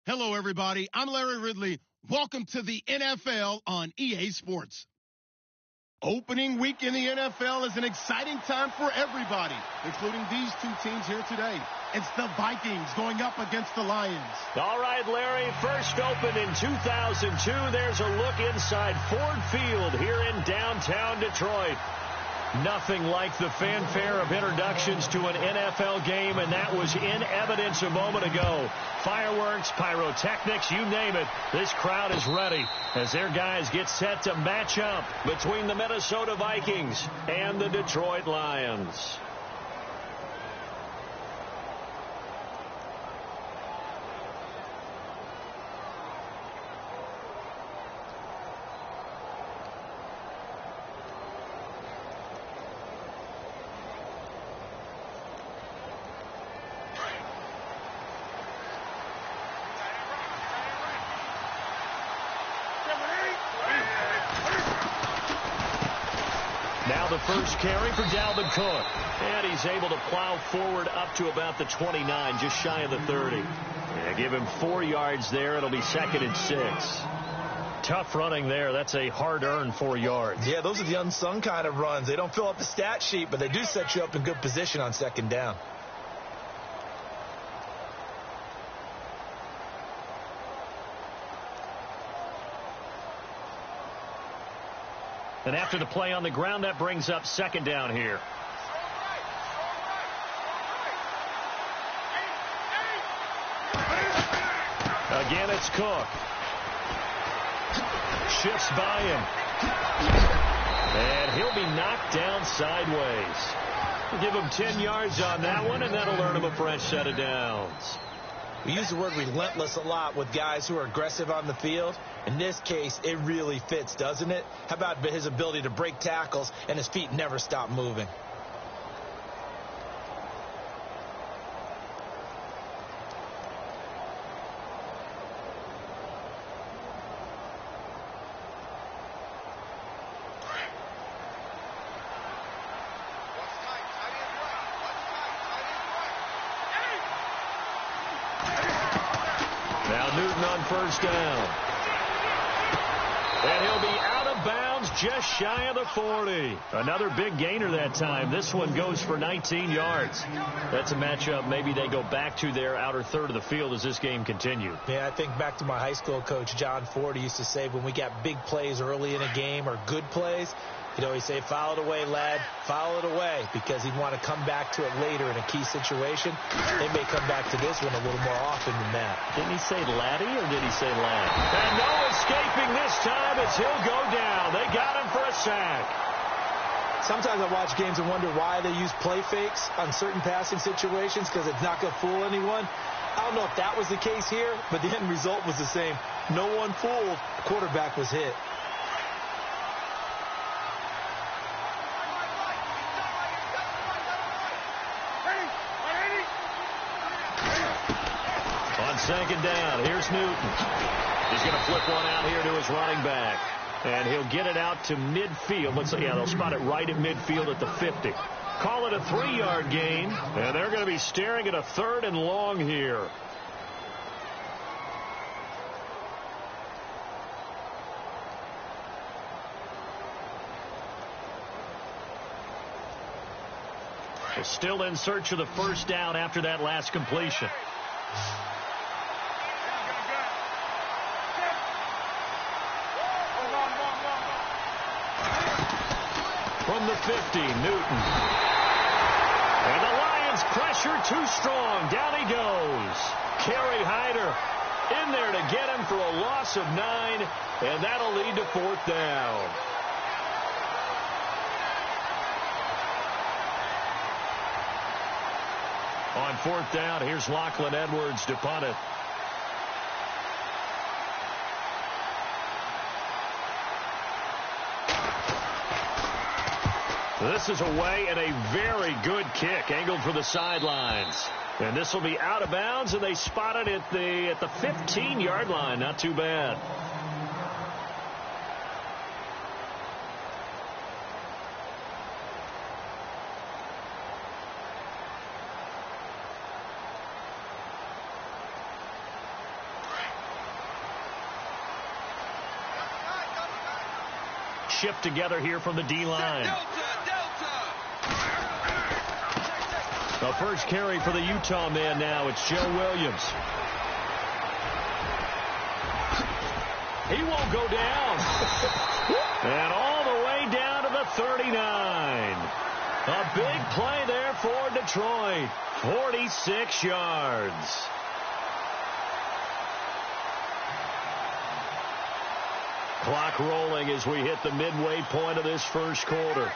Hello, everybody. I'm Larry Ridley. Welcome to the NFL on EA Sports. Opening week in the NFL is an exciting time for everybody, including these two teams here today. It's the Vikings going up against the Lions. All right, Larry, first opened in 2002. There's a look inside Ford Field here in downtown Detroit. Nothing like the fanfare of introductions to an NFL game, and that was in evidence a moment ago. Fireworks, pyrotechnics, you name it. This crowd is ready as their guys get set to match up between the Minnesota Vikings and the Detroit Lions. Now the first carry for Dalvin Cook. And he's able to plow forward up to about the 29, just shy of the 30. Yeah, give him 4 yards there. It'll be 2nd and 6. Tough running there. That's a hard-earned 4 yards. Yeah, those are the unsung kind of runs. They don't fill up the stat sheet, but they do set you up in good position on 2nd down. And after the play on the ground, that brings up 2nd down here. Again, it's Cook. Shifts by him. And he'll be knocked down sideways. We'll give him 10 yards on that one, and that'll earn him a fresh set of downs. We use the word relentless a lot with guys who are aggressive on the field. In this case, it really fits, doesn't it? How about his ability to break tackles and his feet never stop moving? Now Newton on first down. And he'll be out of bounds just shy of the 40. Another big gainer that time. This one goes for 19 yards. That's a matchup maybe they go back to their outer third of the field as this game continues. Yeah, I think back to my high school coach, John Ford. He used to say when we got big plays early in a game or good plays, he'd always say, foul it away, lad, foul it away, because he'd want to come back to it later in a key situation. They may come back to this one a little more often than that. Didn't he say laddie or did he say lad? And no escaping this time as he'll go down. They got him for a sack. Sometimes I watch games and wonder why they use play fakes on certain passing situations, because it's not going to fool anyone. I don't know if that was the case here, but the end result was the same. No one fooled. The quarterback was hit. On 2nd down, here's Newton. He's going to flip one out here to his running back. And he'll get it out to midfield. Looks like, yeah, they'll spot it right at midfield at the 50. Call it a 3-yard gain. And they're going to be staring at a 3rd and long here. They're still in search of the first down after that last completion. From the 50, Newton. And the Lions pressure too strong. Down he goes. Kerry Hyder in there to get him for a loss of 9, and that'll lead to 4th down. On 4th down, here's Lachlan Edwards to punt it. This is away and a very good kick angled for the sidelines. And this will be out of bounds, and they spot it at the 15-yard line. Not too bad. shift together here from the D-line. The first carry for the Utah man now. It's Joe Williams. He won't go down. And all the way down to the 39. A big play there for Detroit. 46 yards. Clock rolling as we hit the midway point of this first quarter.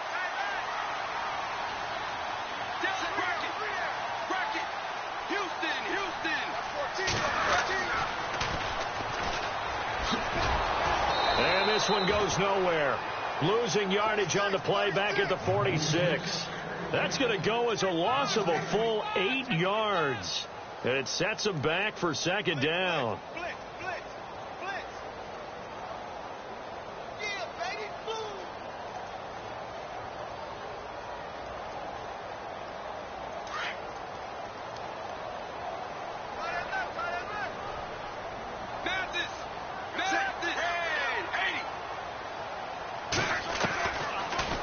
And this one goes nowhere. Losing yardage on the play back at the 46. That's going to go as a loss of a full 8 yards. And it sets them back for second down.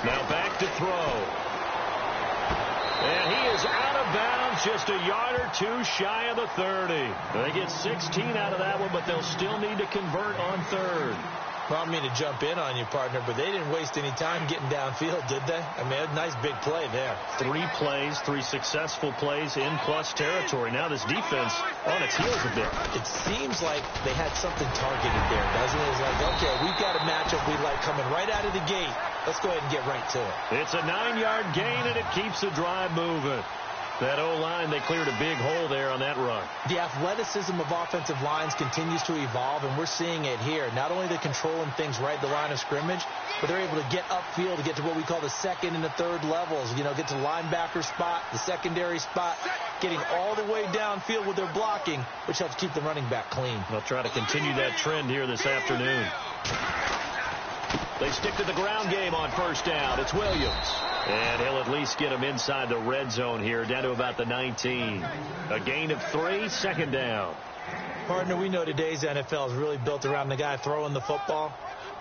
Now back to throw. And he is out of bounds, just a yard or two shy of the 30. They get 16 out of that one, but they'll still need to convert on third. Well, I don't mean to jump in on you, partner, but they didn't waste any time getting downfield, did they? I mean, a nice big play there. 3 plays, 3 successful plays in plus territory. Now this defense on its heels a bit. It seems like they had something targeted there, doesn't it? It's like, okay, we've got a matchup we like coming right out of the gate. Let's go ahead and get right to it. It's a 9-yard gain, and it keeps the drive moving. That O-line, they cleared a big hole there on that run. The athleticism of offensive lines continues to evolve, and we're seeing it here. Not only they're controlling things right at the line of scrimmage, but they're able to get upfield to get to what we call the second and the third levels. You know, get to linebacker spot, the secondary spot, getting all the way downfield with their blocking, which helps keep the running back clean. They'll try to continue that trend here this afternoon. They stick to the ground game on first down. It's Williams. And he'll at least get him inside the red zone here, down to about the 19. A gain of 3, second down. Partner, we know today's NFL is really built around the guy throwing the football.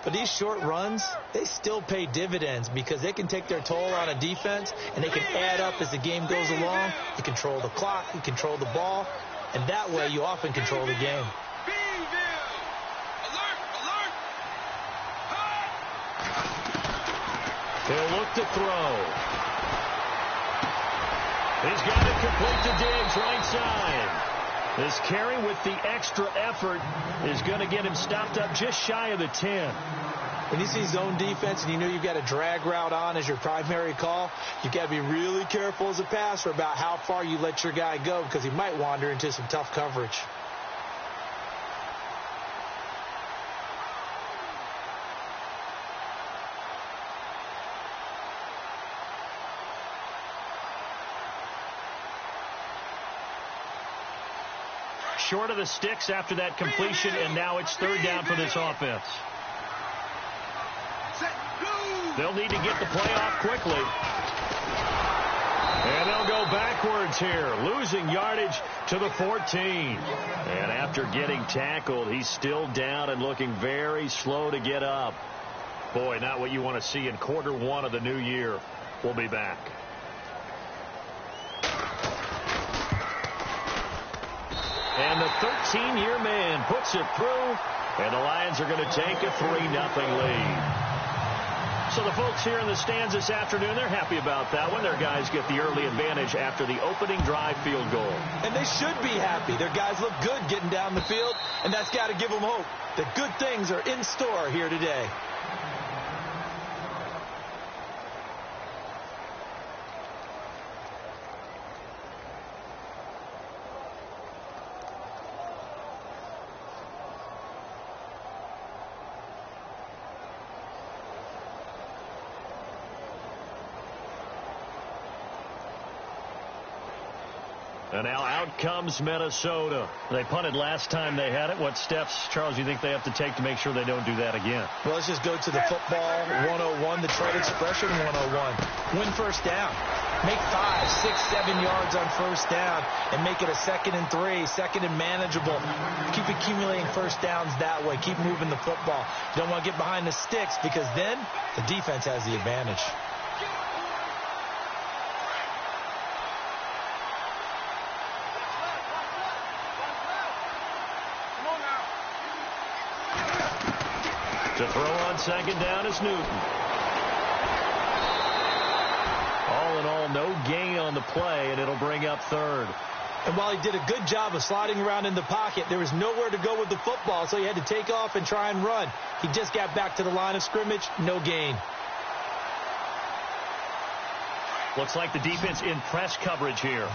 But these short runs, they still pay dividends because they can take their toll on a defense, and they can add up as the game goes along. You control the clock, you control the ball, and that way you often control the game. He'll look to throw. He's got it complete to Diggs, right side. This carry with the extra effort is going to get him stopped up just shy of the 10. When you see zone defense and you know you've got a drag route on as your primary call, you've got to be really careful as a passer about how far you let your guy go because he might wander into some tough coverage. Short of the sticks after that completion, and now it's third down for this offense. They'll need to get the play off quickly. And they'll go backwards here, losing yardage to the 14. And after getting tackled, he's still down and looking very slow to get up. Boy, not what you want to see in quarter 1 of the new year. We'll be back. And the 13-year man puts it through, and the Lions are going to take a 3-0 lead. So the folks here in the stands this afternoon, they're happy about that one. Their guys get the early advantage after the opening drive field goal. And they should be happy. Their guys look good getting down the field, and that's got to give them hope that good things are in store here today. And now out comes Minnesota. They punted last time they had it. What steps, Charles, do you think they have to take to make sure they don't do that again? Well, let's just go to the football 101, the trade expression 101. Win first down. Make 5, 6, 7 yards on first down and make it a 2nd and 3, 2nd and manageable. Keep accumulating first downs that way. Keep moving the football. You don't want to get behind the sticks because then the defense has the advantage. To throw on second down is Newton. All in all, no gain on the play, and it'll bring up third. And while he did a good job of sliding around in the pocket, there was nowhere to go with the football, so he had to take off and try and run. He just got back to the line of scrimmage, no gain. Looks like the defense in press coverage here.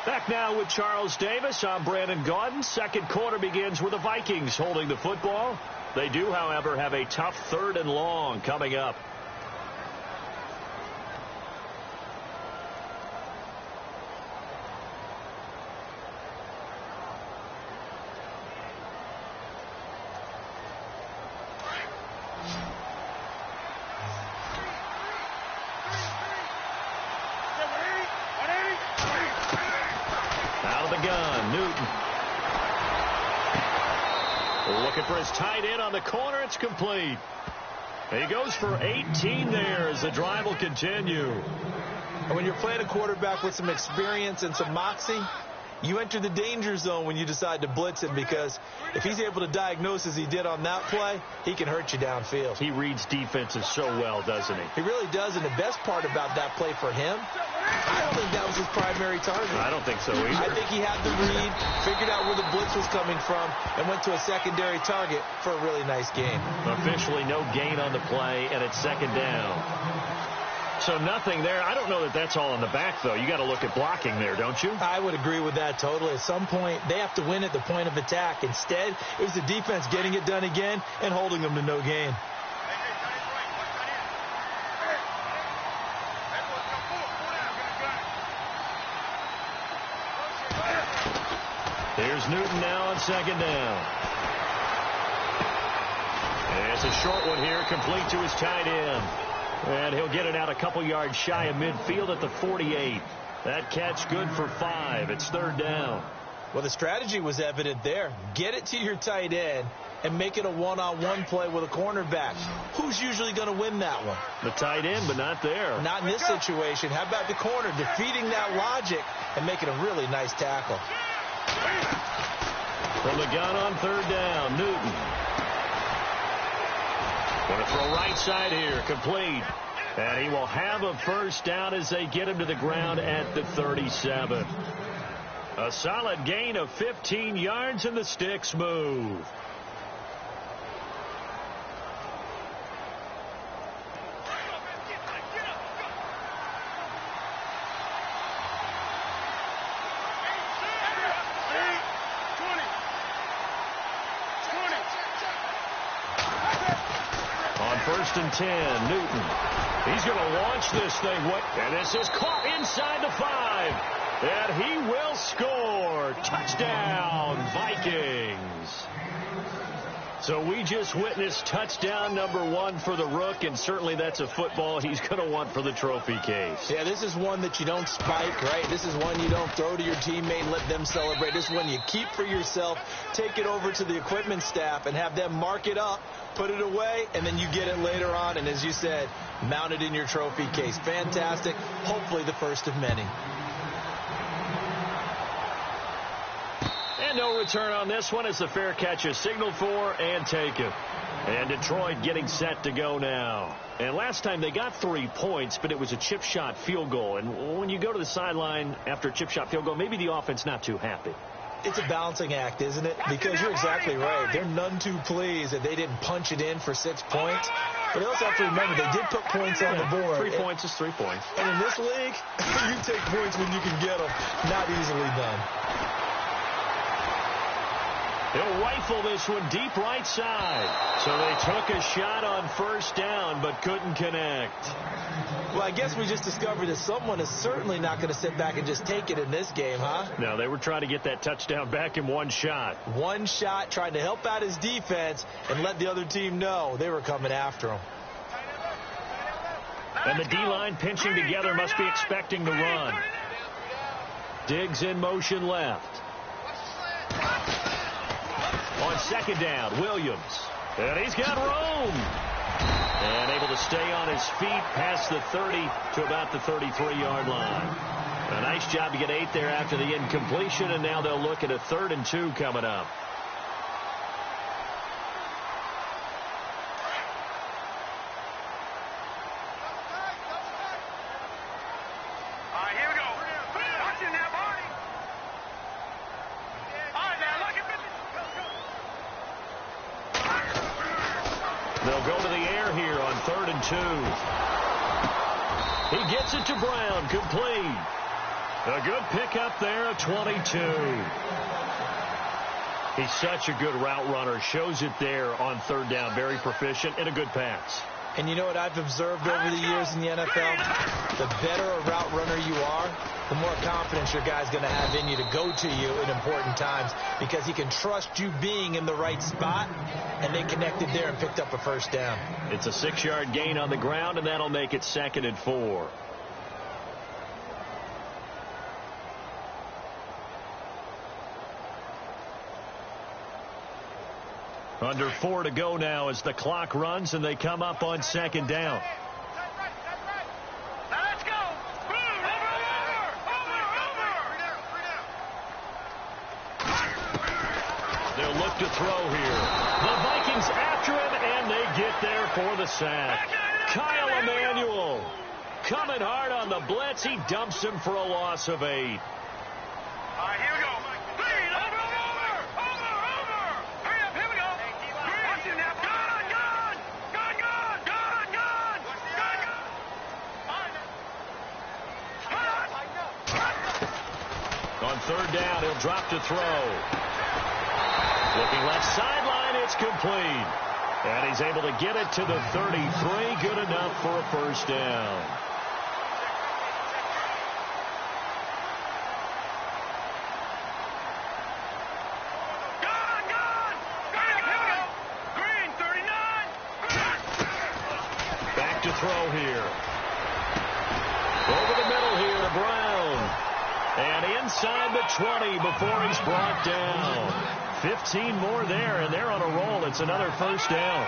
Back now with Charles Davis. I'm Brandon Gaudin. Second quarter begins with the Vikings holding the football. They do, however, have a tough 3rd and long coming up. Looking for his tight end on the corner. It's complete. He goes for 18 there as the drive will continue. And when you're playing a quarterback with some experience and some moxie, you enter the danger zone when you decide to blitz him, because if he's able to diagnose as he did on that play, he can hurt you downfield. He reads defenses so well, doesn't he? He really does, and the best part about that play for him, I don't think that was his primary target. I don't think so either. I think he had the read, figured out where the blitz was coming from, and went to a secondary target for a really nice gain. Officially no gain on the play, and it's second down. So nothing there. I don't know that that's all in the back, though. You got to look at blocking there, don't you? I would agree with that totally. At some point, they have to win at the point of attack. Instead, it was the defense getting it done again and holding them to no gain. Here's Newton now on second down. And it's a short one here, complete to his tight end. And he'll get it out a couple yards shy of midfield at the 48. That catch good for 5. It's third down. Well, the strategy was evident there. Get it to your tight end and make it a one-on-one play with a cornerback. Who's usually going to win that one? The tight end, but not there. Not in this situation. How about the corner defeating that logic and making a really nice tackle? From the gun on third down, Newton. Going to throw right side here, complete. And he will have a first down as they get him to the ground at the 37. A solid gain of 15 yards, and the sticks move. First and 10, Newton. He's going to launch this thing. And this is caught inside the 5. And he will score. Touchdown, Vikings. So we just witnessed touchdown number 1 for the Rook, and certainly that's a football he's going to want for the trophy case. Yeah, this is one that you don't spike, right? This is one you don't throw to your teammate and let them celebrate. This is one you keep for yourself, take it over to the equipment staff, and have them mark it up, put it away, and then you get it later on, and as you said, mount it in your trophy case. Fantastic. Hopefully the first of many. And no return on this one as the fair catch is signaled for and taken. And Detroit getting set to go now. And last time they got 3 points, but it was a chip shot field goal. And when you go to the sideline after a chip shot field goal, maybe the offense not too happy. It's a balancing act, isn't it? Because you're exactly right. They're none too pleased that they didn't punch it in for 6 points. But you also have to remember, they did put points on the board. 3 points is 3 points. And in this league, you take points when you can get them. Not easily done. He'll rifle this one deep right side. So they took a shot on first down, but couldn't connect. Well, I guess we just discovered that someone is certainly not going to sit back and just take it in this game, huh? No, they were trying to get that touchdown back in one shot. One shot, trying to help out his defense and let the other team know they were coming after him. And the D-line pinching together must be expecting to run. Diggs in motion left. On second down, Williams. And he's got room. And able to stay on his feet past the 30 to about the 33-yard line. A nice job to get 8 there after the incompletion, and now they'll look at a 3rd and 2 coming up. They'll go to the air here on 3rd and 2. He gets it to Brown, complete. A good pickup there at 22. He's such a good route runner. Shows it there on 3rd down. Very proficient and a good pass. And you know what I've observed over the years in the NFL? The better a route runner you are, the more confidence your guy's going to have in you to go to you in important times, because he can trust you being in the right spot, and they connected there and picked up a first down. It's a 6-yard gain on the ground, and that'll make it 2nd and 4. Under 4 to go now as the clock runs, and they come up on 2nd down. Let's go. They'll look to throw here. The Vikings after him, and they get there for the sack. Kyle Emanuel coming hard on the blitz. He dumps him for a loss of 8. All right, here we go. On 3rd down, he'll drop to throw. Looking left sideline, it's complete. And he's able to get it to the 33. Good enough for a first down. Green, 39. Back to throw here. Over the middle here to Brown. And inside the 20 before he's brought down. 15 more there, and they're on a roll. It's another first down.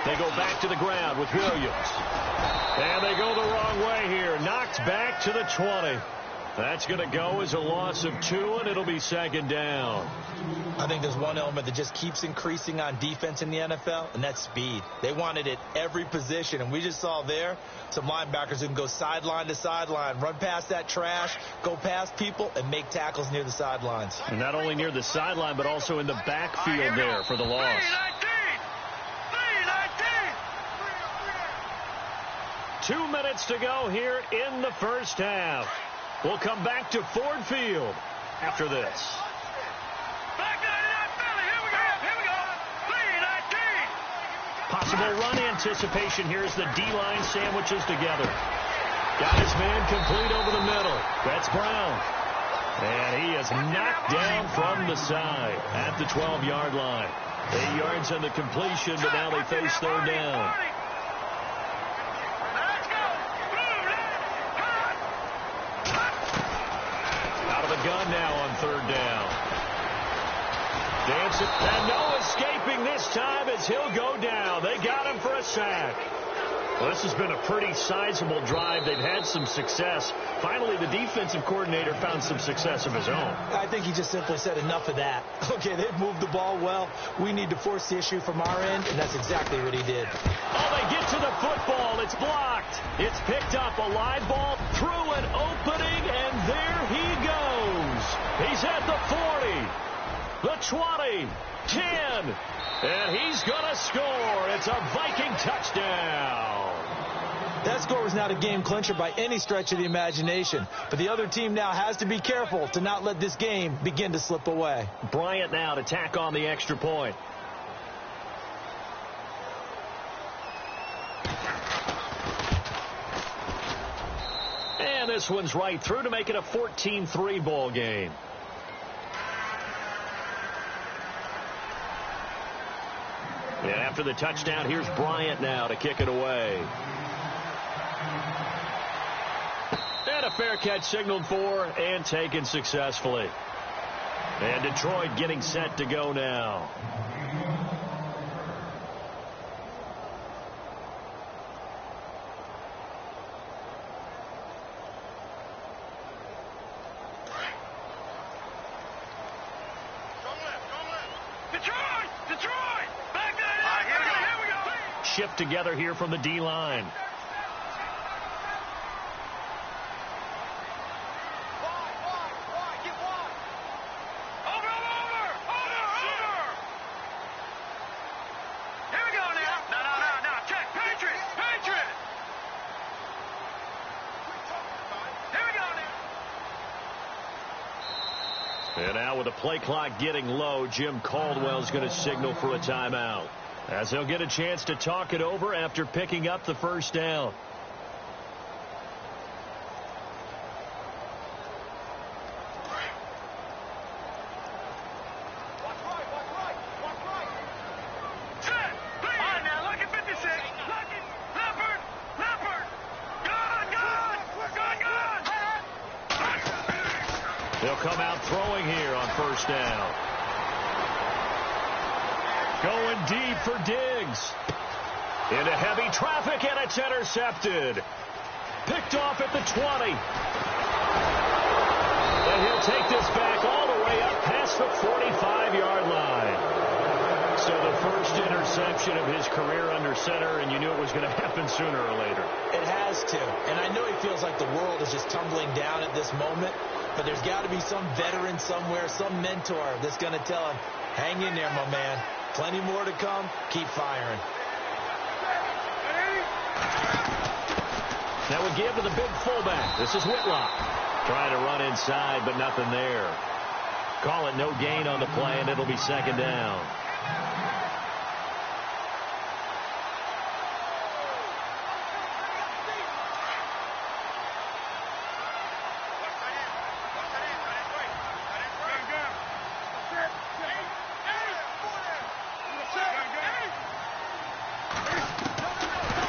They go back to the ground with Williams. And they go the wrong way here. Knocked back to the 20. That's going to go as a loss of 2, and it'll be 2nd down. I think there's one element that just keeps increasing on defense in the NFL, and that's speed. They want it at every position, and we just saw there some linebackers who can go sideline to sideline, run past that trash, go past people, and make tackles near the sidelines. And not only near the sideline, but also in the backfield there for the loss. 2 minutes to go here in the first half. We'll come back to Ford Field after this. Possible run anticipation here as the D-line sandwiches together. Got his man complete over the middle. That's Brown. And he is knocked down from the side at the 12-yard line. 8 yards on the completion, but now they face 3rd down. Out of the gun now on 3rd down. Dancing, and no escaping this time as he'll go down. They got him for a sack. Well, this has been a pretty sizable drive. They've had some success. Finally, the defensive coordinator found some success of his own. I think he just simply said enough of that. Okay, they've moved the ball well. We need to force the issue from our end, and that's exactly what he did. Oh, they get to the football. It's blocked. It's picked up. A live ball through an opening, and there he goes. He's at the 40, the 20, 10, and he's going to score. It's a Viking touchdown. That score was not a game clincher by any stretch of the imagination, but the other team now has to be careful to not let this game begin to slip away. Bryant now to tack on the extra point. And this one's right through to make it a 14-3 ball game. And after the touchdown, here's Bryant now to kick it away. And a fair catch signaled for and taken successfully. And Detroit getting set to go now. Shift together here from the D-line. Here we go now. No. Check. Patriot. Here we go now. And now with the play clock getting low, Jim Caldwell's going to signal for a timeout, as he'll get a chance to talk it over after picking up the first down. Set. All right, now look at 56. Leopard. Gun. They'll come out throwing here on first down. Going deep for Diggs. Into heavy traffic, and it's intercepted. Picked off at the 20. And he'll take this back all the way up past the 45-yard line. So the first interception of his career under center, and you knew it was going to happen sooner or later. It has to. And I know he feels like the world is just tumbling down at this moment, but there's got to be some veteran somewhere, some mentor that's going to tell him, hang in there, my man. Plenty more to come. Keep firing. That would give to the big fullback. This is Whitlock. Trying to run inside, but nothing there. Call it no gain on the play, and it'll be second down.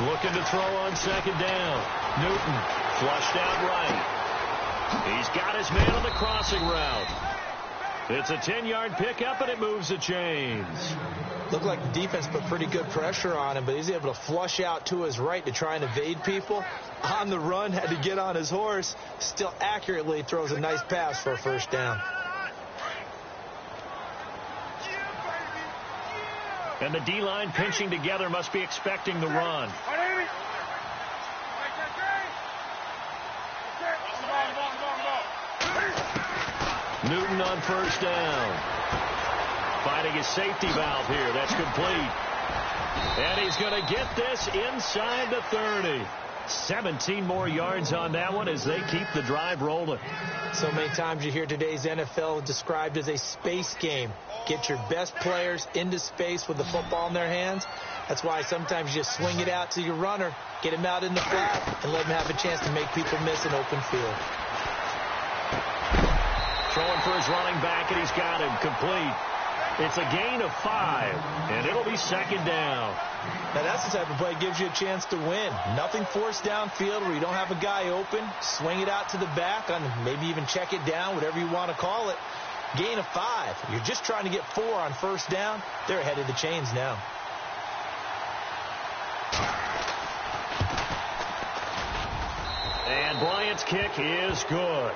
Looking to throw on second down. Newton flushed out right. He's got his man on the crossing route. It's a 10-yard pickup, and it moves the chains. Looked like the defense put pretty good pressure on him, but he's able to flush out to his right to try and evade people. On the run, had to get on his horse. Still accurately throws a nice pass for a first down. And the D-line pinching together must be expecting the run. Newton on first down. Finding his safety valve here. That's complete. And he's going to get this inside the 30. 17 more yards on that one as they keep the drive rolling. So many times you hear today's NFL described as a space game. Get your best players into space with the football in their hands. That's why sometimes you just swing it out to your runner, get him out in the flat, and let him have a chance to make people miss an open field. Throwing for his running back, and he's got him complete. It's a gain of 5, and it'll be second down. Now that's the type of play that gives you a chance to win. Nothing forced downfield where you don't have a guy open. Swing it out to the back, on maybe even check it down, whatever you want to call it. Gain of 5. You're just trying to get 4 on first down. They're ahead of the chains now. And Bryant's kick is good.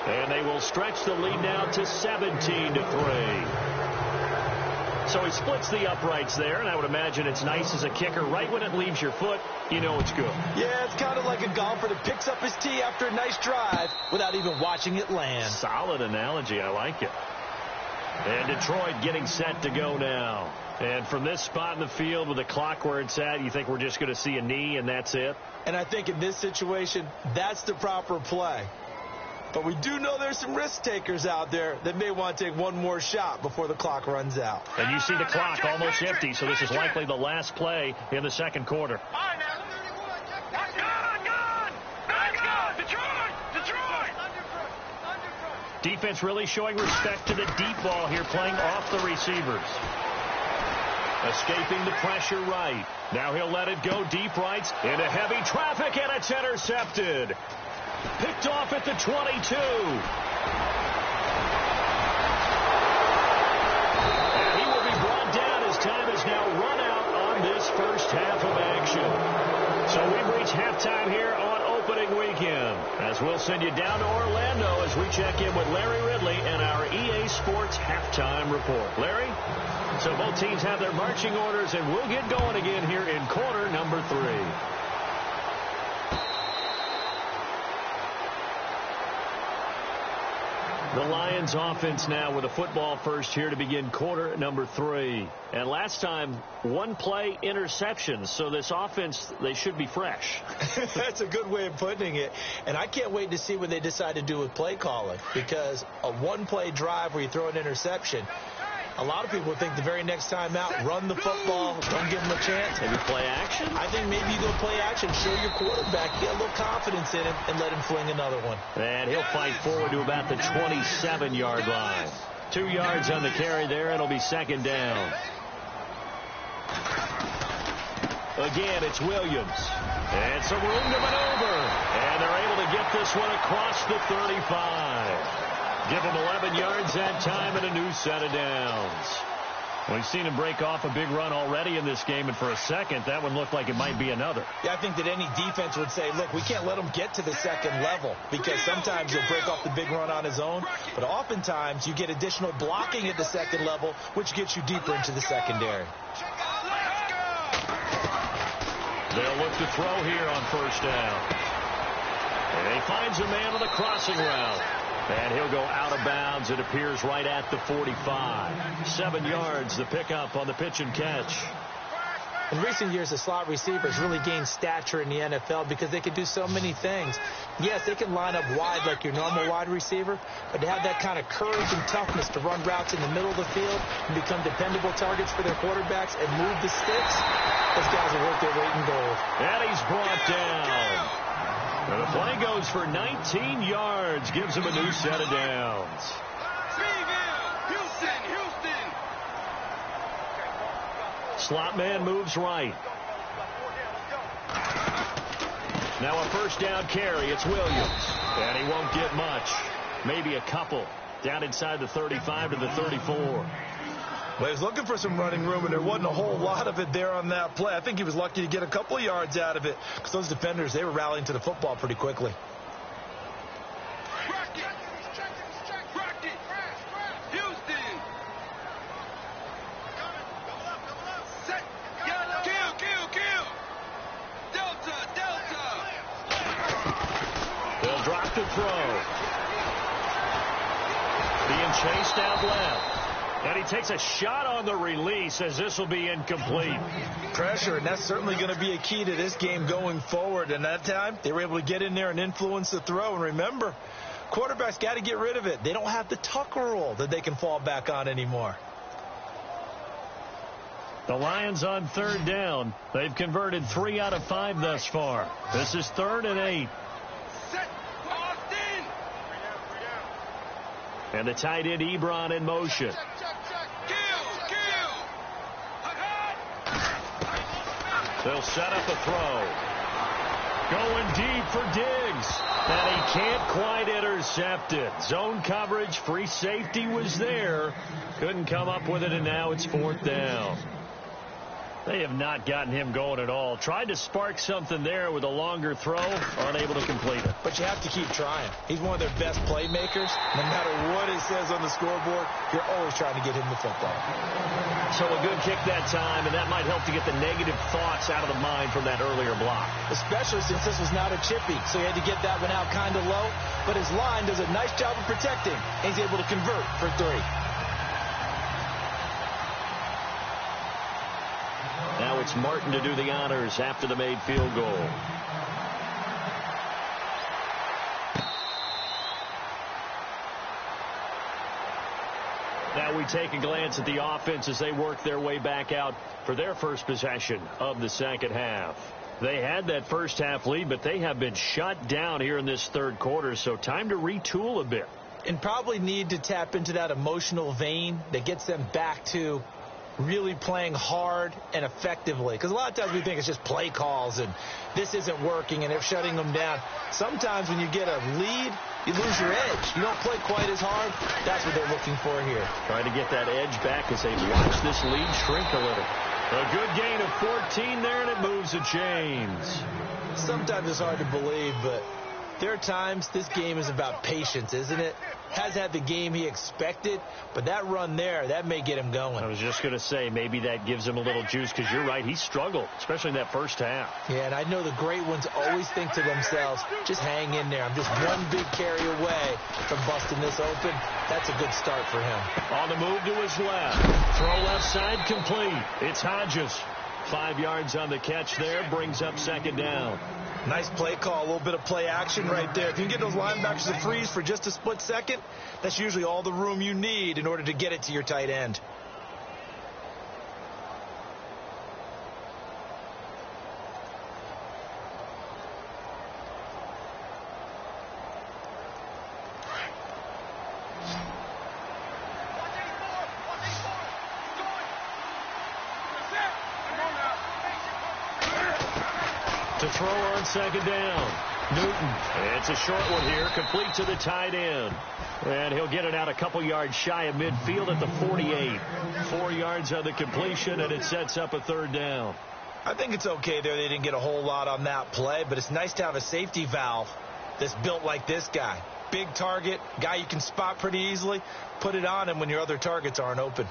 And they will stretch the lead now to 17-3. So he splits the uprights there, and I would imagine it's nice as a kicker. Right when it leaves your foot, you know it's good. Yeah, it's kind of like a golfer that picks up his tee after a nice drive without even watching it land. Solid analogy. I like it. And Detroit getting set to go now. And from this spot in the field with the clock where it's at, you think we're just going to see a knee and that's it? And I think in this situation, that's the proper play. But we do know there's some risk takers out there that may want to take one more shot before the clock runs out. And you see the clock almost empty, so this is likely the last play in the second quarter. Defense really showing respect to the deep ball here, playing off the receivers. Escaping the pressure right. Now he'll let it go deep right into heavy traffic, and it's intercepted. Picked off at the 22. And he will be brought down as time is now run out on this first half of action. So we've reached halftime here on opening weekend, as we'll send you down to Orlando as we check in with Larry Ridley and our EA Sports halftime report. Larry? So both teams have their marching orders, and we'll get going again here in quarter number 3. The Lions offense now with a football first here to begin quarter number 3. And last time, one play interceptions. So this offense, they should be fresh. That's a good way of putting it. And I can't wait to see what they decide to do with play calling. Because a one-play drive where you throw an interception, a lot of people think the very next time out, run the football, don't give them a chance. Maybe play action? I think maybe you go play action, show your quarterback, get a little confidence in him, and let him fling another one. And he'll fight forward to about the 27-yard line. 2 yards on the carry there, and it'll be second down. Again, it's Williams. And some room to maneuver. And they're able to get this one across the 35. Give him 11 yards that time and a new set of downs. We've seen him break off a big run already in this game, and for a second, that one looked like it might be another. Yeah, I think that any defense would say, look, we can't let him get to the second level, because sometimes he'll break off the big run on his own, but oftentimes you get additional blocking at the second level, which gets you deeper into the secondary. They'll look to throw here on first down. And he finds a man on the crossing route. And he'll go out of bounds. It appears right at the 45. 7 yards, the pickup on the pitch and catch. In recent years, the slot receivers really gained stature in the NFL because they can do so many things. Yes, they can line up wide like your normal wide receiver, but to have that kind of courage and toughness to run routes in the middle of the field and become dependable targets for their quarterbacks and move the sticks, those guys will work their weight in gold. And he's brought down. And the play goes for 19 yards, gives him a new set of downs. Houston. Slot man moves right. Now a first down carry. It's Williams. And he won't get much. Maybe a couple. Down inside the 35 to the 34. Well, he was looking for some running room, and there wasn't a whole lot of it there on that play. I think he was lucky to get a couple of yards out of it because those defenders, they were rallying to the football pretty quickly. Houston. Set. Kill. Delta. They'll drop the throw. Being chased out left. And he takes a shot on the release as this will be incomplete. Pressure, and that's certainly going to be a key to this game going forward. And that time, they were able to get in there and influence the throw. And remember, quarterbacks got to get rid of it. They don't have the Tucker rule that they can fall back on anymore. The Lions on third down. They've converted 3 out of 5 thus far. This is 3rd and 8. Set. Austin. And the tight end Ebron in motion. They'll set up a throw. Going deep for Diggs. And he can't quite intercept it. Zone coverage, free safety was there. Couldn't come up with it, and now it's 4th down. They have not gotten him going at all. Tried to spark something there with a longer throw, unable to complete it. But you have to keep trying. He's one of their best playmakers. No matter what it says on the scoreboard, you're always trying to get him the football. So a good kick that time, and that might help to get the negative thoughts out of the mind from that earlier block. Especially since this was not a chippy, so he had to get that one out kind of low. But his line does a nice job of protecting, and he's able to convert for 3. It's Martin to do the honors after the made field goal. Now we take a glance at the offense as they work their way back out for their first possession of the second half. They had that first half lead, but they have been shut down here in this third quarter, so time to retool a bit. And probably need to tap into that emotional vein that gets them back to really playing hard and effectively. Because a lot of times we think it's just play calls and this isn't working and they're shutting them down. Sometimes when you get a lead, you lose your edge. You don't play quite as hard. That's what they're looking for here. Trying to get that edge back as they watch this lead shrink a little. A good gain of 14 there, and it moves the chains. Sometimes it's hard to believe, but there are times this game is about patience, isn't it? Has had the game he expected, but that run there, that may get him going. I was just going to say, maybe that gives him a little juice, because you're right, he struggled, especially in that first half. Yeah, and I know the great ones always think to themselves, just hang in there. I'm just one big carry away from busting this open. That's a good start for him. On the move to his left. Throw left side complete. It's Hodges. 5 yards on the catch there, brings up second down. Nice play call, a little bit of play action right there. If you can get those linebackers to freeze for just a split second, that's usually all the room you need in order to get it to your tight end. To throw on second down. Newton. It's a short one here, complete to the tight end. And he'll get it out a couple yards shy of midfield at the 48. 4 yards on the completion, and it sets up a third down. I think it's okay there. They didn't get a whole lot on that play, but it's nice to have a safety valve that's built like this guy. Big target, guy you can spot pretty easily. Put it on him when your other targets aren't open.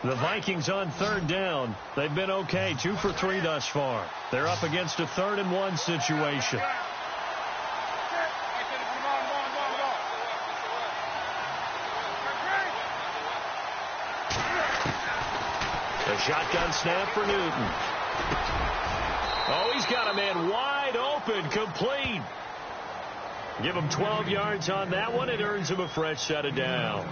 The Vikings on third down. They've been okay, 2 for 3 thus far. They're up against a 3rd and 1 situation. A shotgun snap for Newton. Oh, he's got a man wide open, complete. Give him 12 yards on that one. It earns him a fresh set of downs.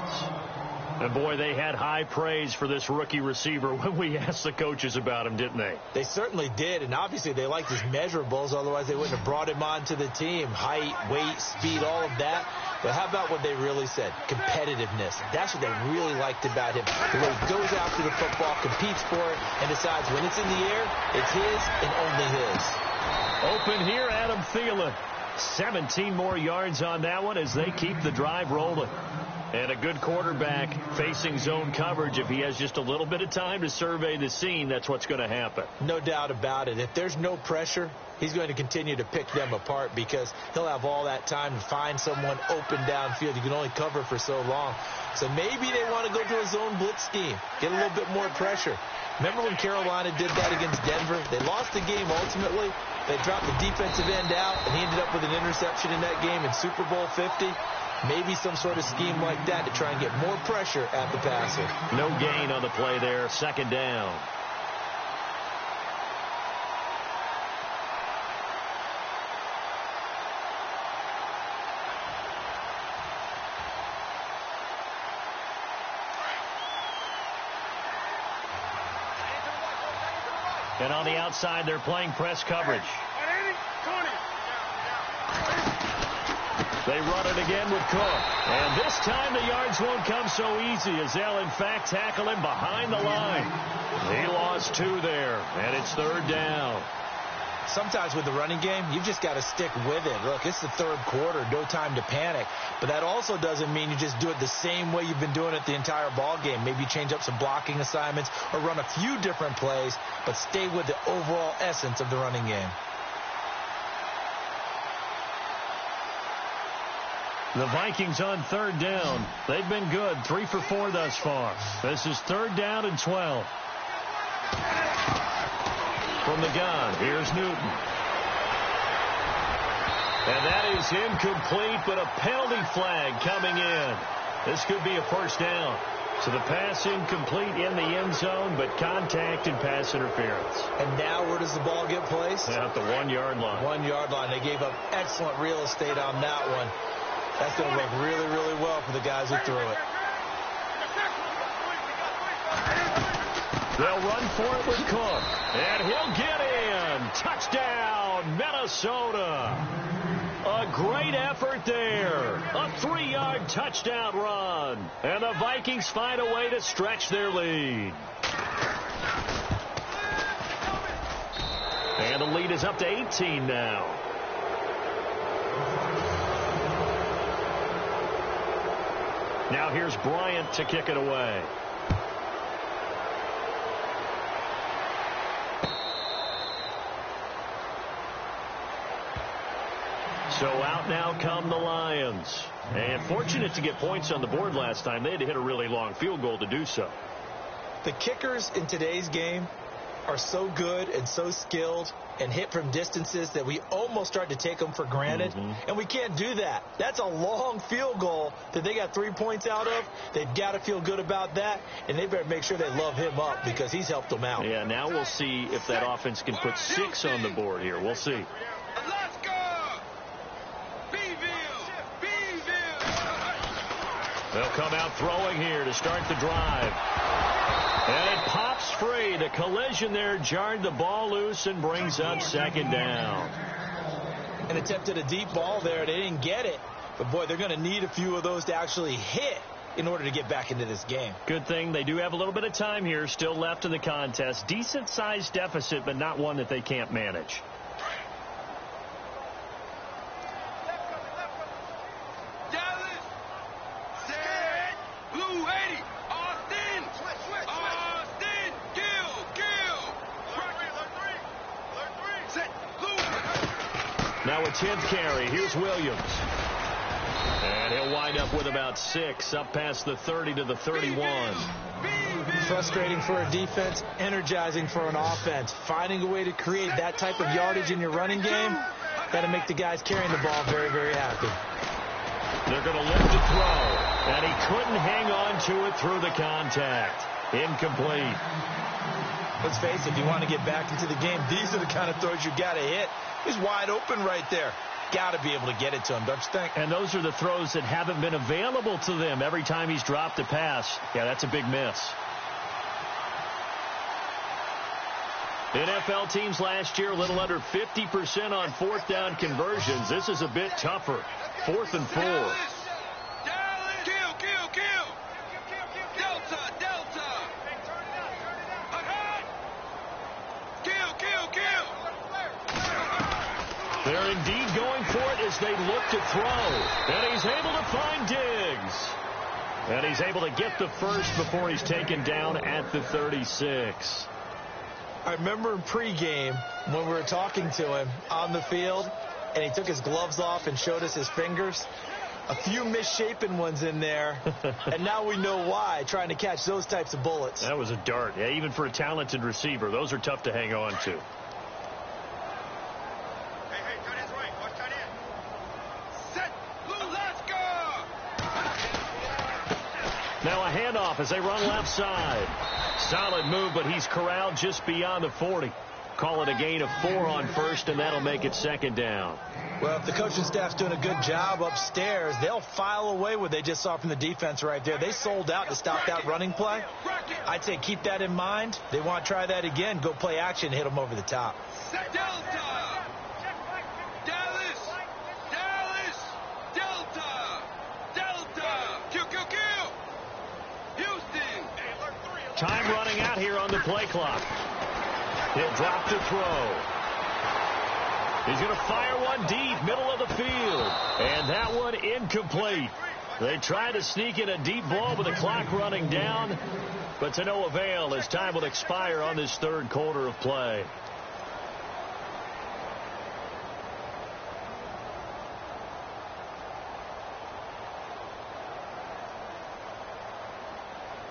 And, boy, they had high praise for this rookie receiver when we asked the coaches about him, didn't they? They certainly did, and obviously they liked his measurables. Otherwise, they wouldn't have brought him onto the team. Height, weight, speed, all of that. But how about what they really said? Competitiveness. That's what they really liked about him. The way he goes after the football, competes for it, and decides when it's in the air, it's his and only his. Open here, Adam Thielen. 17 more yards on that one as they keep the drive rolling. And a good quarterback facing zone coverage. If he has just a little bit of time to survey the scene, that's what's going to happen. No doubt about it. If there's no pressure, he's going to continue to pick them apart because he'll have all that time to find someone open downfield. You can only cover for so long. So maybe they want to go to a zone blitz scheme, get a little bit more pressure. Remember when Carolina did that against Denver? They lost the game ultimately. They dropped the defensive end out, and he ended up with an interception in that game in Super Bowl 50. Maybe some sort of scheme like that to try and get more pressure at the passer. No gain on the play there. Second down. And on the outside, they're playing press coverage. They run it again with Cook. And this time the yards won't come so easy as they'll, in fact, tackle him behind the line. He lost 2 there, and it's third down. Sometimes with the running game, you've just got to stick with it. Look, it's the third quarter, no time to panic. But that also doesn't mean you just do it the same way you've been doing it the entire ball game. Maybe change up some blocking assignments or run a few different plays, but stay with the overall essence of the running game. The Vikings on third down. They've been good, 3 for 4 thus far. This is third down and 12. From the gun, here's Newton. And that is incomplete, but a penalty flag coming in. This could be a first down. So the pass incomplete in the end zone, but contact and pass interference. And now where does the ball get placed? Yeah, at the 1-yard line. 1-yard line. They gave up excellent real estate on that one. That's going to look really, really well for the guys who threw it. They'll run for it with Cook. And he'll get in. Touchdown, Minnesota. A great effort there. A 3-yard touchdown run. And the Vikings find a way to stretch their lead. And the lead is up to 18 now. Now here's Bryant to kick it away. So out now come the Lions. And fortunate to get points on the board last time. They had to hit a really long field goal to do so. The kickers in today's game are so good and so skilled and hit from distances that we almost start to take them for granted. And we can't do that. That's a long field goal that they got 3 points out of. They've got to feel good about that, and they better make sure they love him up because he's helped them out. Yeah, now we'll see if that offense can put 6 on the board here. We'll see. They'll come out throwing here to start the drive. And it pops free. The collision there jarred the ball loose and brings up second down. And attempted a deep ball there. They didn't get it. But, boy, they're going to need a few of those to actually hit in order to get back into this game. Good thing they do have a little bit of time here still left in the contest. Decent-sized deficit, but not one that they can't manage. Now a 10th carry. Here's Williams. And he'll wind up with about 6 up past the 30 to the 31. Frustrating for a defense, energizing for an offense. Finding a way to create that type of yardage in your running game, got to make the guys carrying the ball very, very happy. They're going to look to throw. And he couldn't hang on to it through the contact. Incomplete. Let's face it, if you want to get back into the game, these are the kind of throws you got to hit. He's wide open right there. Got to be able to get it to him, don't you think? And those are the throws that haven't been available to them every time he's dropped a pass. Yeah, that's a big miss. NFL teams last year a little under 50% on 4th down conversions. This is a bit tougher. 4th and 4. They're indeed going for it as they look to throw. And he's able to find Diggs. And he's able to get the first before he's taken down at the 36. I remember in pregame when we were talking to him on the field, and he took his gloves off and showed us his fingers. A few misshapen ones in there, and now we know why, trying to catch those types of bullets. That was a dart. Yeah, even for a talented receiver, those are tough to hang on to. Now a handoff as they run left side. Solid move, but he's corralled just beyond the 40. Call it a gain of 4 on first, and that'll make it second down. Well, if the coaching staff's doing a good job upstairs, they'll file away what they just saw from the defense right there. They sold out to stop that running play. I'd say keep that in mind. They want to try that again. Go play action, hit them over the top. Time running out here on the play clock. He'll drop to throw. He's going to fire one deep, middle of the field. And that one incomplete. They tried to sneak in a deep ball with the clock running down, but to no avail as time will expire on this third quarter of play.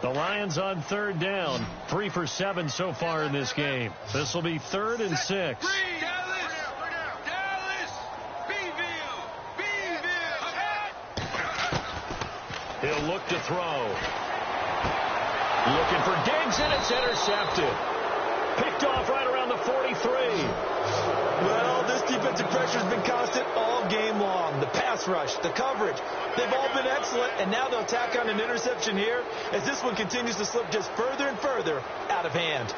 The Lions on 3rd down, 3 for 7 so far in this game. This will be 3rd and 6. He'll look to throw. Looking for Diggs, and it's intercepted. Picked off right around the 43. Well, this defensive pressure has been constant all game long. The pass rush, the coverage, they've all been excellent, and now they'll tack on an interception here as this one continues to slip just further and further out of hand.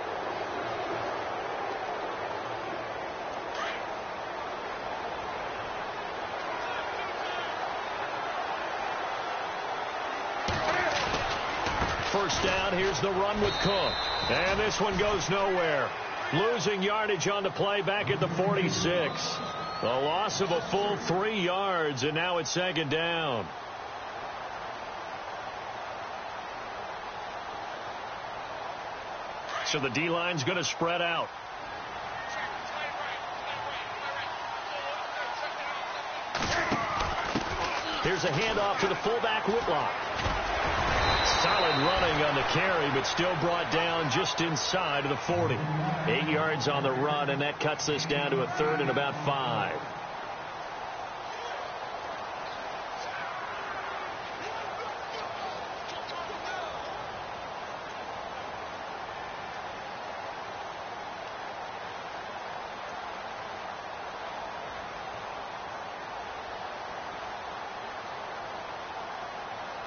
First down, here's the run with Cook. And this one goes nowhere. Losing yardage on the play back at the 46. A loss of a full 3 yards, and now it's second down. So the D-line's going to spread out. Here's a handoff to the fullback, Whitlock. Solid running on the carry, but still brought down just inside of the 40. 8 yards on the run, and that cuts us down to a third and about 5.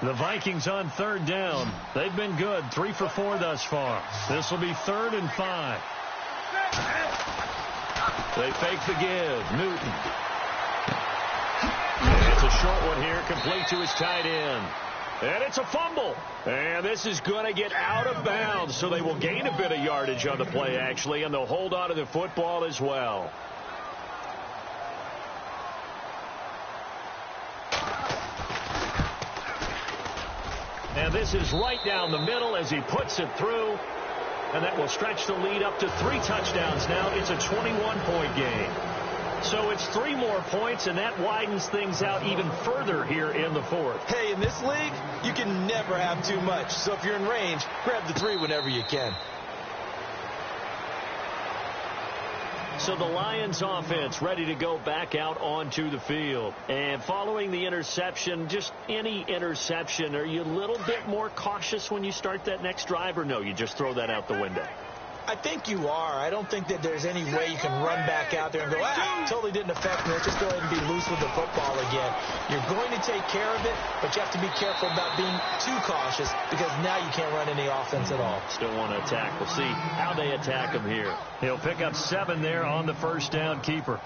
The Vikings on third down. They've been good. 3 for 4 thus far. This will be 3rd and 5. They fake the give. Newton. And it's a short one here, complete to his tight end. And it's a fumble. And this is going to get out of bounds, so they will gain a bit of yardage on the play, actually, and they'll hold on to the football as well. And this is right down the middle as he puts it through. And that will stretch the lead up to 3 touchdowns now. It's a 21-point game. So it's 3 more points, and that widens things out even further here in the 4th. Hey, in this league, you can never have too much. So if you're in range, grab the 3 whenever you can. So the Lions offense ready to go back out onto the field. And following the interception, just any interception, are you a little bit more cautious when you start that next drive, or no, you just throw that out the window? I think you are. I don't think that there's any way you can run back out there and go, totally didn't affect me. Let's just go ahead and be loose with the football again. You're going to take care of it, but you have to be careful about being too cautious because now you can't run any offense at all. Still want to attack. We'll see how they attack him here. He'll pick up 7 there on the first down keeper.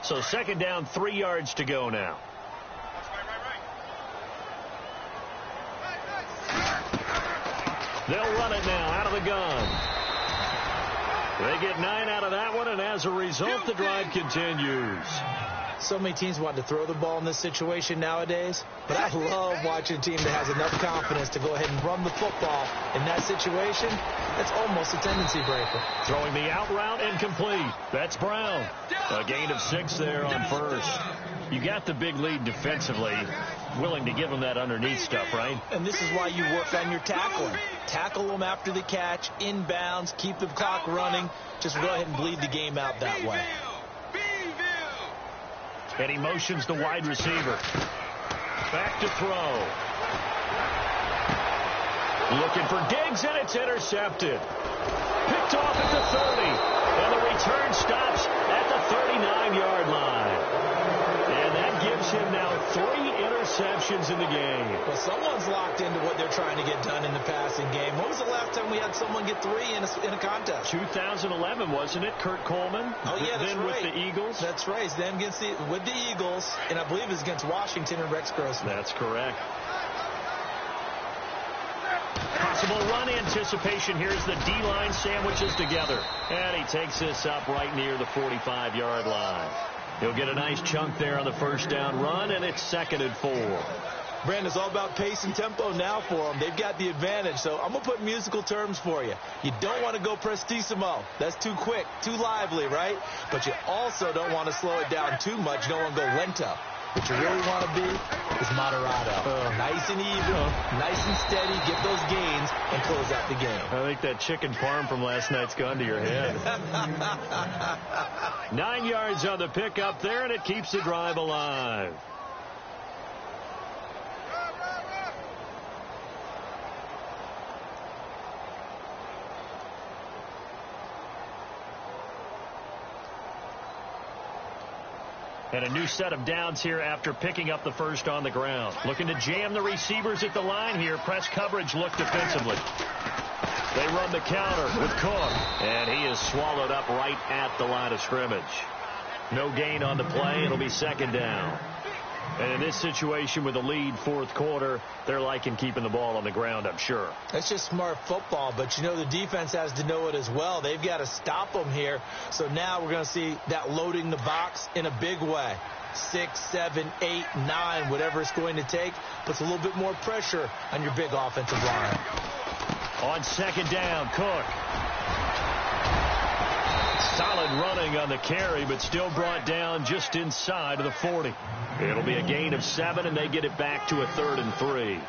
So second down, 3 yards to go now. They'll run it now out of the gun. They get 9 out of that one, and as a result, the drive continues. So many teams want to throw the ball in this situation nowadays, but I love watching a team that has enough confidence to go ahead and run the football in that situation. That's almost a tendency breaker. Throwing the out route incomplete. That's Brown. A gain of 6 there on first. You got the big lead defensively. Willing to give them that underneath stuff, right? And this is why you work on your tackling. Tackle them after the catch, inbounds, keep the clock running. Just go ahead and bleed the game out that way. And he motions the wide receiver. Back to throw. Looking for Diggs, and it's intercepted. Picked off at the 30. And the return stops at the 39-yard line. And that gives him now 3 interceptions in the game. Well, someone's locked into what they're trying to get done in the passing game. When was the last time we had someone get 3 in a contest? 2011, wasn't it? Kurt Coleman. Oh, yeah, that's then right. With the Eagles. That's right. Then with the Eagles, and I believe it's against Washington and Rex Grossman. That's correct. Possible run anticipation. Here's the D-line sandwiches together. And he takes this up right near the 45-yard line. He'll get a nice chunk there on the first down run, and it's 2nd and 4. Brandon, it's all about pace and tempo now for them. They've got the advantage, so I'm going to put musical terms for you. You don't want to go prestissimo. That's too quick, too lively, right? But you also don't want to slow it down too much. You don't want to go lento. What you really want to be is moderato. Nice and even, nice and steady, get those gains, and close out the game. I think that chicken parm from last night's gone to your head. 9 yards on the pickup there, and it keeps the drive alive. And a new set of downs here after picking up the first on the ground. Looking to jam the receivers at the line here. Press coverage look defensively. They run the counter with Cook. And he is swallowed up right at the line of scrimmage. No gain on the play. It'll be second down. And in this situation with a lead fourth quarter, they're liking keeping the ball on the ground, I'm sure. That's just smart football, but, you know, the defense has to know it as well. They've got to stop them here. So now we're going to see that loading the box in a big way. 6, 7, 8, 9, whatever it's going to take, puts a little bit more pressure on your big offensive line. On second down, Cook. Solid running on the carry, but still brought down just inside of the 40. It'll be a gain of 7, and they get it back to a 3rd and 3.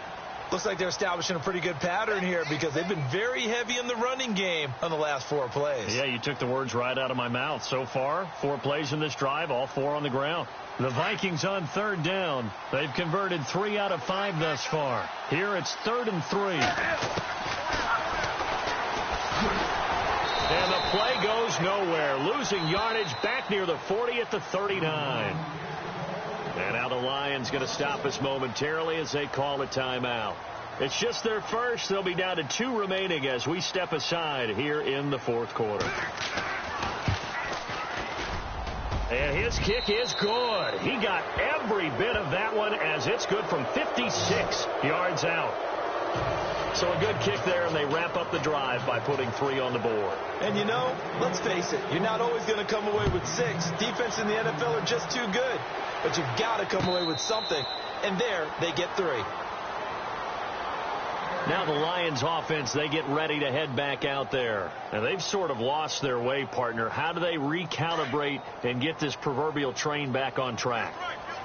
Looks like they're establishing a pretty good pattern here because they've been very heavy in the running game on the last 4 plays. Yeah, you took the words right out of my mouth. So far, 4 plays in this drive, all 4 on the ground. The Vikings on 3rd down. They've converted 3 out of 5 thus far. Here it's 3rd and 3. And the play goes nowhere. Losing yardage back near the 40 at the 39. And now the Lions going to stop us momentarily as they call a timeout. It's just their first. They'll be down to 2 remaining as we step aside here in the fourth quarter. And his kick is good. He got every bit of that one as it's good from 56 yards out. So a good kick there, and they wrap up the drive by putting 3 on the board. And, you know, let's face it, you're not always going to come away with 6. Defense in the NFL are just too good. But you've got to come away with something. And there, they get 3. Now the Lions offense, they get ready to head back out there. And they've sort of lost their way, partner. How do they recalibrate and get this proverbial train back on track?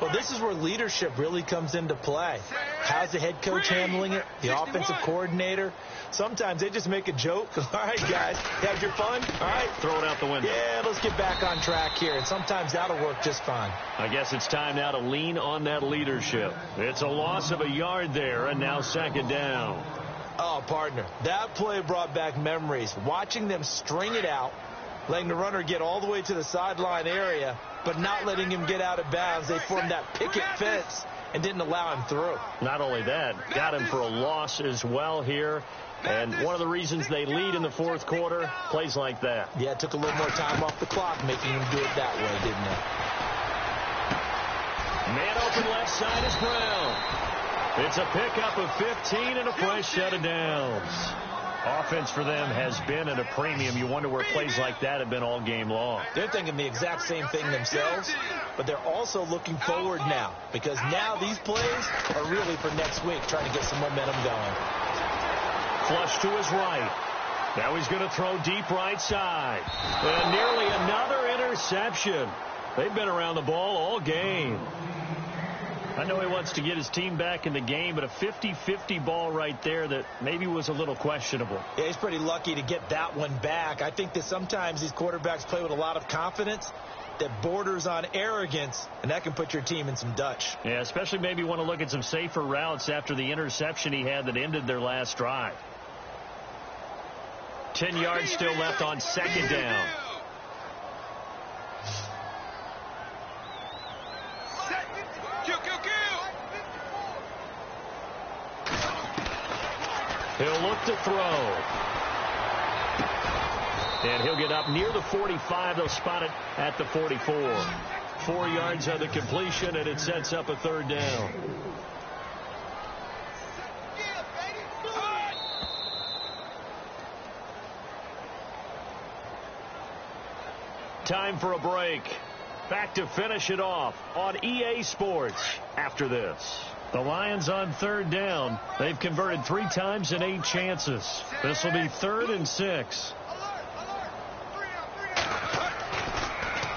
Well, this is where leadership really comes into play. How's the head coach handling it? The offensive coordinator? Sometimes they just make a joke. All right, guys, have your fun. All right. Throw it out the window. Yeah, let's get back on track here. And sometimes that'll work just fine. I guess it's time now to lean on that leadership. It's a loss of a yard there, and now second down. Oh, partner, that play brought back memories. Watching them string it out, letting the runner get all the way to the sideline area, but not letting him get out of bounds. They formed that picket fence and didn't allow him through. Not only that, got him for a loss as well here. And one of the reasons they lead in the fourth quarter, plays like that. Yeah, it took a little more time off the clock, making him do it that way, didn't it? Man open left side is Brown. It's a pickup of 15 and a fresh set of downs. Offense for them has been at a premium. You wonder where plays like that have been all game long. They're thinking the exact same thing themselves, but they're also looking forward now because now these plays are really for next week, trying to get some momentum going. Flush to his right. Now he's going to throw deep right side. And nearly another interception. They've been around the ball all game. I know he wants to get his team back in the game, but a 50-50 ball right there that maybe was a little questionable. Yeah, he's pretty lucky to get that one back. I think that sometimes these quarterbacks play with a lot of confidence that borders on arrogance, and that can put your team in some Dutch. Yeah, especially maybe want to look at some safer routes after the interception he had that ended their last drive. 10 yards still left on second down. He'll look to throw. And he'll get up near the 45. They'll spot it at the 44. 4 yards on the completion, and it sets up a third down. Time for a break. Back to finish it off on EA Sports after this. The Lions on third down. They've converted 3 times in 8 chances. This will be 3rd and 6.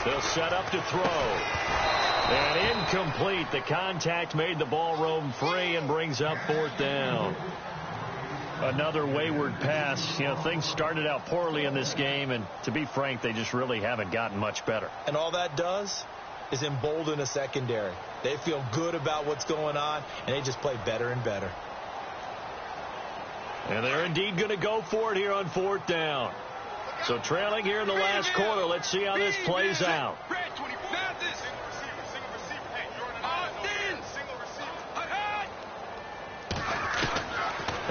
They'll set up to throw. And incomplete. The contact made the ball roam free and brings up 4th down. Another wayward pass. You know, things started out poorly in this game, and to be frank, they just really haven't gotten much better. And all that does is embolden a secondary. They feel good about what's going on, and they just play better and better. And they're indeed going to go for it here on 4th down. So trailing here in the last quarter, let's see how this plays out.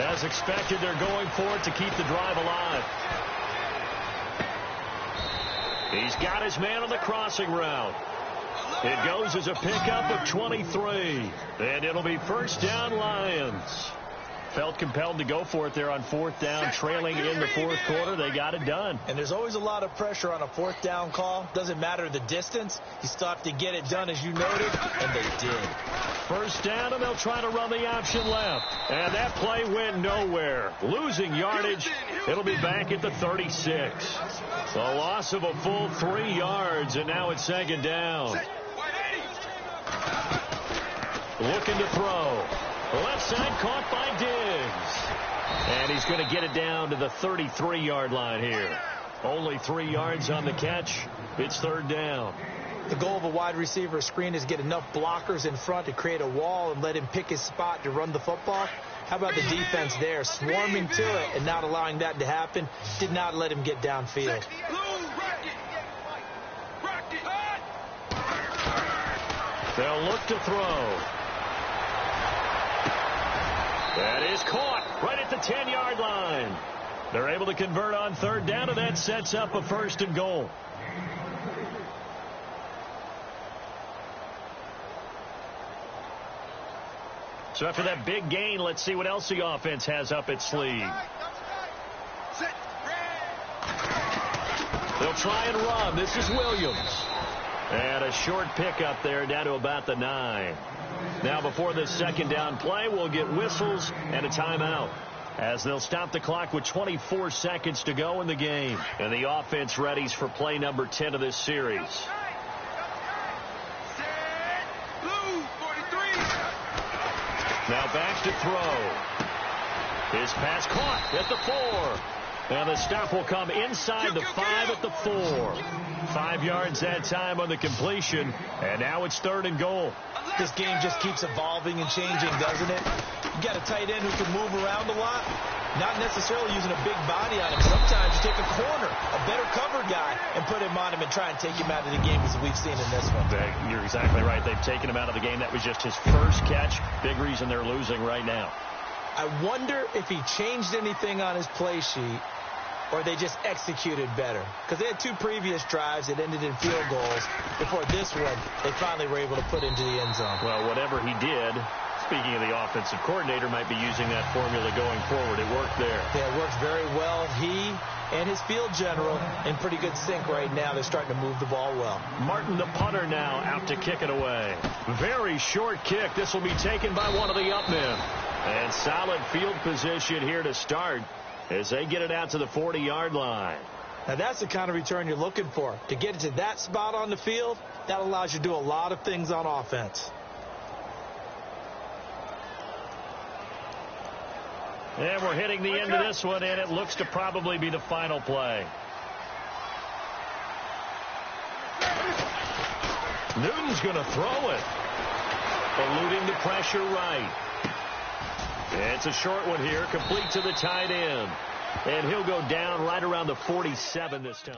As expected, they're going for it to keep the drive alive. He's got his man on the crossing route. It goes as a pickup of 23. And it'll be first down, Lions. Felt compelled to go for it there on fourth down, trailing in the fourth quarter. They got it done. And there's always a lot of pressure on a fourth down call. Doesn't matter the distance. You still have to get it done, as you noted, and they did. First down, and they'll try to run the option left. And that play went nowhere. Losing yardage. It'll be back at the 36. A loss of a full 3 yards, and now it's second down. Looking to throw. Left side caught by Diggs. And he's going to get it down to the 33-yard line here. Only 3 yards on the catch. It's third down. The goal of a wide receiver screen is get enough blockers in front to create a wall and let him pick his spot to run the football. How about the defense there, swarming to it and not allowing that to happen? Did not let him get downfield. They'll look to throw. That is caught right at the 10-yard line. They're able to convert on third down, and that sets up a first and goal. So after that big gain, let's see what else the offense has up its sleeve. They'll try and run. This is Williams. And a short pickup there down to about the 9. Now before this second down play, we'll get whistles and a timeout, as they'll stop the clock with 24 seconds to go in the game. And the offense readies for play number 10 of this series. Now back to throw. His pass caught at the 4. And the stop will come inside the 5 at the 4. 5 yards that time on the completion. And now it's third and goal. This game just keeps evolving and changing, doesn't it? You got a tight end who can move around a lot. Not necessarily using a big body on him. Sometimes you take a corner, a better cover guy, and put him on him and try and take him out of the game, as we've seen in this one. You're exactly right. They've taken him out of the game. That was just his first catch. Big reason they're losing right now. I wonder if he changed anything on his play sheet, or they just executed better. Because they had 2 previous drives that ended in field goals. Before this one, they finally were able to put into the end zone. Well, whatever he did, speaking of the offensive coordinator, might be using that formula going forward. It worked there. Yeah, it works very well. He and his field general in pretty good sync right now. They're starting to move the ball well. Martin, the punter, now out to kick it away. Very short kick. This will be taken by one of the up men. And solid field position here to start as they get it out to the 40-yard line. Now that's the kind of return you're looking for. To get it to that spot on the field, that allows you to do a lot of things on offense. And we're hitting the end of this one, and it looks to probably be the final play. Newton's going to throw it. Eluding the pressure right. It's a short one here, complete to the tight end. And he'll go down right around the 47 this time.